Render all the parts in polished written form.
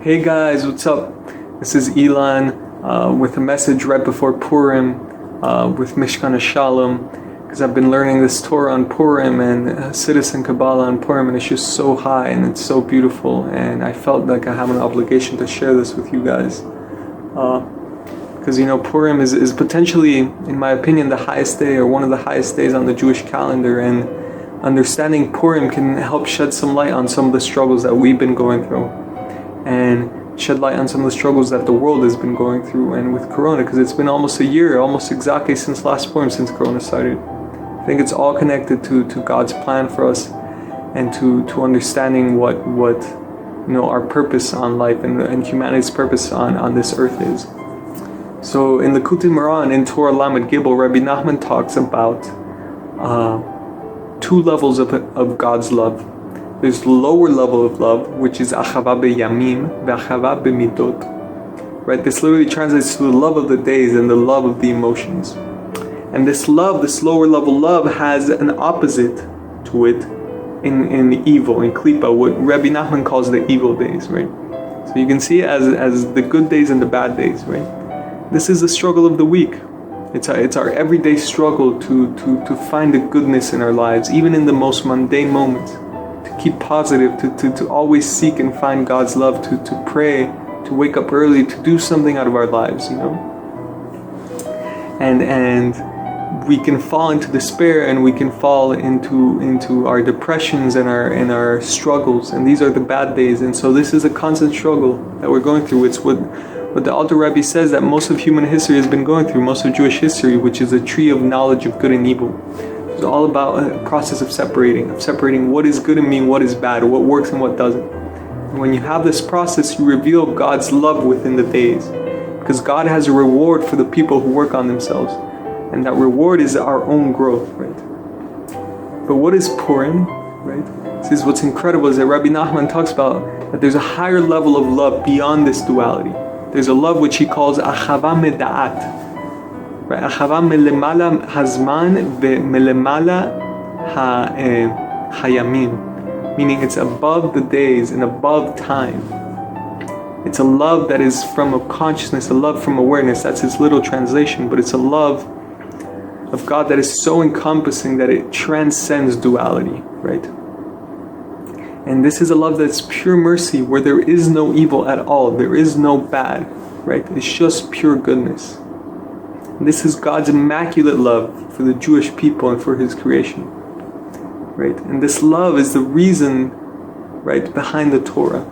Hey guys, what's up? This is Elon with a message right before Purim with Mishkan Shalom, because I've been learning this Torah on Purim and Citizen Kabbalah on Purim, and it's just so high and it's so beautiful, and I felt like I have an obligation to share this with you guys. Because Purim is potentially, in my opinion, the highest day or one of the highest days on the Jewish calendar, and understanding Purim can help shed some light on some of the struggles that we've been going through, and shed light on some of the struggles that the world has been going through, and with Corona, because it's been almost a year, almost exactly since last Purim, since Corona started. I think it's all connected to God's plan for us, and to understanding what our purpose on life and humanity's purpose on this earth is. So in the Kuti Moran, in Torah Lamed Gimel, Rabbi Nachman talks about two levels of God's love. There's the lower level of love, which is achava beyamim ve'achava b'midot. Right? This literally translates to the love of the days and the love of the emotions. And this love, this lower level love, has an opposite to it in evil, in klipa, what Rabbi Nachman calls the evil days, right? So you can see it as the good days and the bad days, right? This is the struggle of the week. It's our everyday struggle to find the goodness in our lives, even in the most mundane moments. To keep positive, to always seek and find God's love, to pray, to wake up early, to do something out of our lives, And we can fall into despair, and we can fall into our depressions and our struggles, and these are the bad days. And so this is a constant struggle that we're going through. It's what the Alter Rebbe says that most of human history has been going through, most of Jewish history, which is a tree of knowledge of good and evil. It's all about a process of separating what is good in me, what is bad, what works and what doesn't. And when you have this process, you reveal God's love within the days, because God has a reward for the people who work on themselves, and that reward is our own growth, right? But what is Purim, right? This is what's incredible, is that Rabbi Nachman talks about that there's a higher level of love beyond this duality. There's a love which he calls achava meda'at. Right? Achava melemala hazman ve'melemala hayamim, meaning it's above the days and above time. It's a love that is from a consciousness, a love from awareness. That's its little translation, but it's a love of God that is so encompassing that it transcends duality, right? And this is a love that's pure mercy, where there is no evil at all, there is no bad, right? It's just pure goodness. And this is God's immaculate love for the Jewish people and for His creation, right? And this love is the reason, right, behind the Torah.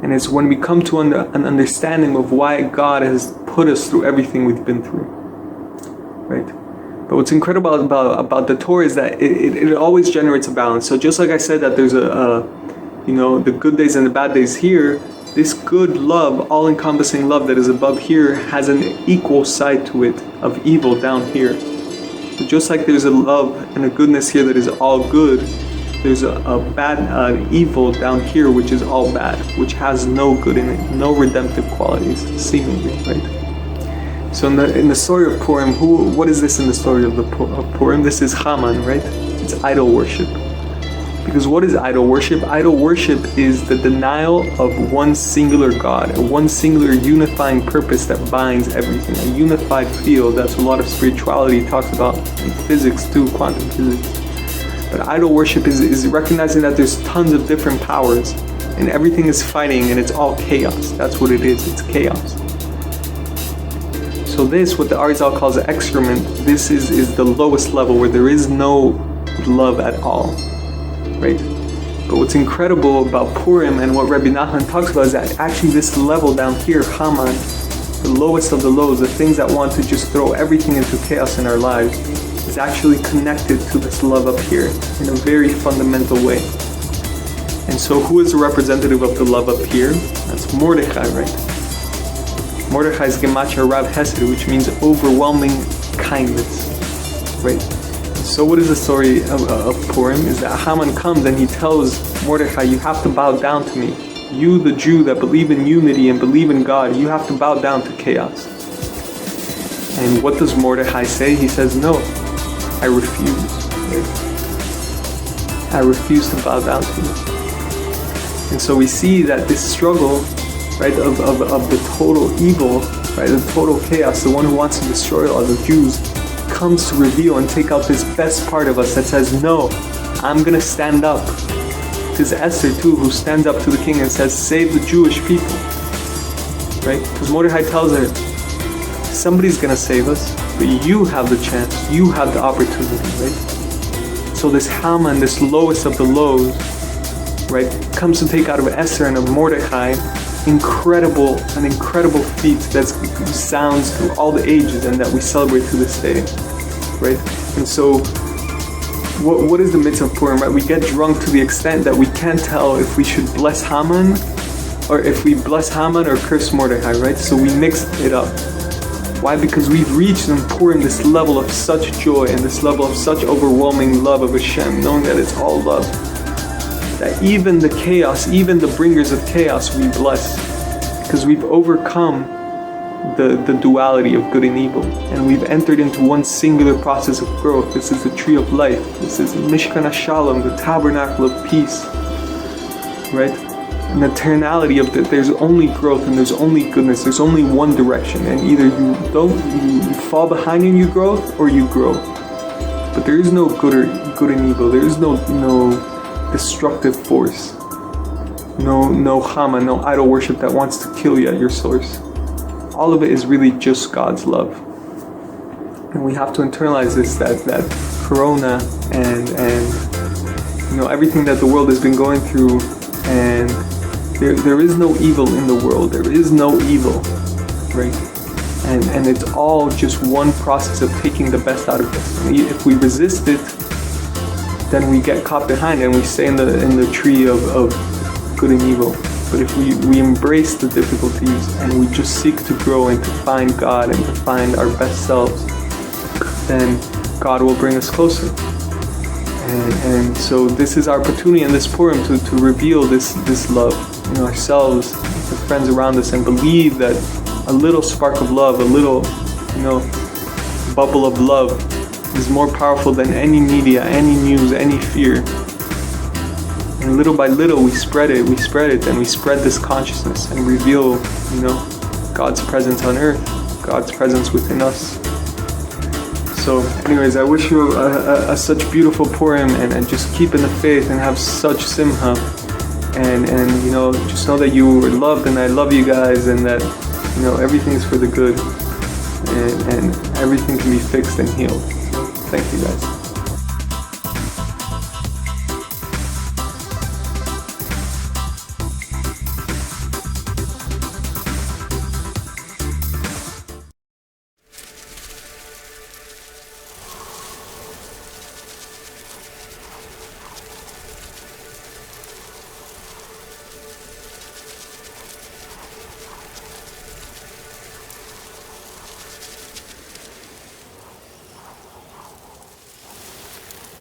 And it's when we come to an understanding of why God has put us through everything we've been through, right? But what's incredible about the Torah is that it always generates a balance. So just like I said that there's the good days and the bad days here, this good love, all-encompassing love that is above here, has an equal side to it of evil down here. So just like there's a love and a goodness here that is all good, there's an evil down here which is all bad, which has no good in it, no redemptive qualities, seemingly, right? So in the story of Purim, what is this in the story of Purim? This is Haman, right? It's idol worship. Because what is idol worship? Idol worship is the denial of one singular God, one singular unifying purpose that binds everything, a unified field. That's what a lot of spirituality talks about, in physics too, quantum physics. But idol worship is recognizing that there's tons of different powers, and everything is fighting, and it's all chaos. That's what it is, it's chaos. So this, what the Arizal calls excrement, this is the lowest level, where there is no love at all. Right? But what's incredible about Purim and what Rabbi Nachman talks about is that actually this level down here, Haman, the lowest of the lows, the things that want to just throw everything into chaos in our lives, is actually connected to this love up here in a very fundamental way. And so who is the representative of the love up here? That's Mordechai, right? Mordechai's Gematria Rav Hesed, which means overwhelming kindness, right? So what is the story of Purim? Is that Haman comes and he tells Mordechai, you have to bow down to me. You, the Jew that believe in unity and believe in God, you have to bow down to chaos. And what does Mordechai say? He says, no, I refuse. I refuse to bow down to you. And so we see that this struggle right, of the total evil, right, the total chaos, the one who wants to destroy all the Jews, comes to reveal and take out this best part of us that says, no, I'm gonna stand up. There's Esther too, who stands up to the king and says, save the Jewish people, right? Because Mordecai tells her, somebody's gonna save us, but you have the chance, you have the opportunity, right? So this Haman, this lowest of the lows, right, comes to take out of Esther and of Mordecai an incredible feat that sounds through all the ages and that we celebrate to this day, right? And so what is the mitzvah of Purim, right? We get drunk to the extent that we can't tell if we should bless Haman or if we bless Haman or curse Mordecai, right? So we mix it up. Why? Because we've reached in Purim this level of such joy and this level of such overwhelming love of Hashem, knowing that it's all love, that even the chaos, even the bringers of chaos we bless, because we've overcome the duality of good and evil, and we've entered into one singular process of growth. This is the tree of life. This is Mishkan HaShalom, the tabernacle of peace, right? An eternality of that. There's only growth and there's only goodness. There's only one direction, and either you fall behind in your growth or you grow. But there is no good and evil. There is no destructive force. No Haman, no idol worship that wants to kill you at your source. All of it is really just God's love. And we have to internalize this, that Corona and everything that the world has been going through, and there is no evil in the world. There is no evil, right? And it's all just one process of taking the best out of this. And if we resist it, then we get caught behind and we stay in the tree of good and evil. But if we embrace the difficulties and we just seek to grow and to find God and to find our best selves, then God will bring us closer. And so this is our opportunity in this Purim to reveal this love in ourselves, the friends around us, and believe that a little spark of love, a little bubble of love is more powerful than any media, any news, any fear. And little by little we spread it, and we spread this consciousness and reveal, God's presence on earth, God's presence within us. So anyways, I wish you a such beautiful Purim, and just keep in the faith and have such simcha, and just know that you are loved, and I love you guys, and that everything is for the good, and everything can be fixed and healed. So, thank you guys.